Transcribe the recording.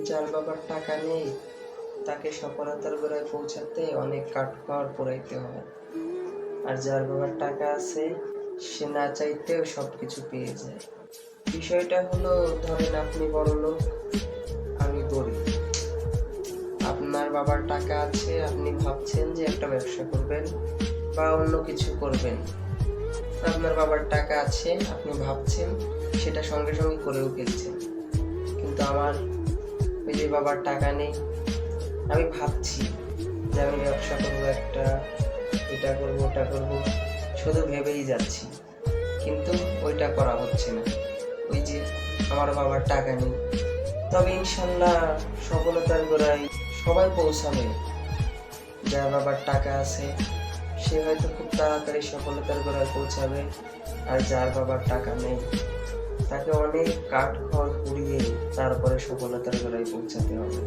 যার বাবার টাকা নেই তাকে সফলতার গোড়ায় পৌঁছাতে অনেক কাঠখড় পোড়াইতে হয়, আর যার বাবার টাকা আছে সে না চাইতেও সবকিছু পেয়ে যায়। বিষয়টা হলো, ধরেন আপনি বড়লোক, আমি গরিব। আপনার বাবার টাকা আছে, আপনি ভাবছেন যে একটা ব্যবসা করবেন বা অন্য কিছু করবেন। আপনার বাবার টাকা আছে, আপনি ভাবছেন সেটা সঙ্গে সঙ্গে করেও ফেলছেন। কিন্তু আমার ওই যে বাবার টাকা নেই, আমি ভাবছি যে আমি ব্যবসা করবো একটা, এটা করবো ওটা করবো, শুধু ভেবেই যাচ্ছি, কিন্তু ওইটা করা হচ্ছে না। ওই যে আমার বাবার টাকা নেই। তবে ইনশাল্লাহ সফলতার গোড়ায় সবাই পৌঁছাবে। যার বাবার টাকা আছে সে হয়তো খুব তাড়াতাড়ি সফলতার গোড়ায় পৌঁছাবে, আর যার বাবার টাকা নেই তাকে অনেক কাঠখড় পুড়িয়ে তারপরে সফলতার গোড়ায় পৌঁছাতে হবে।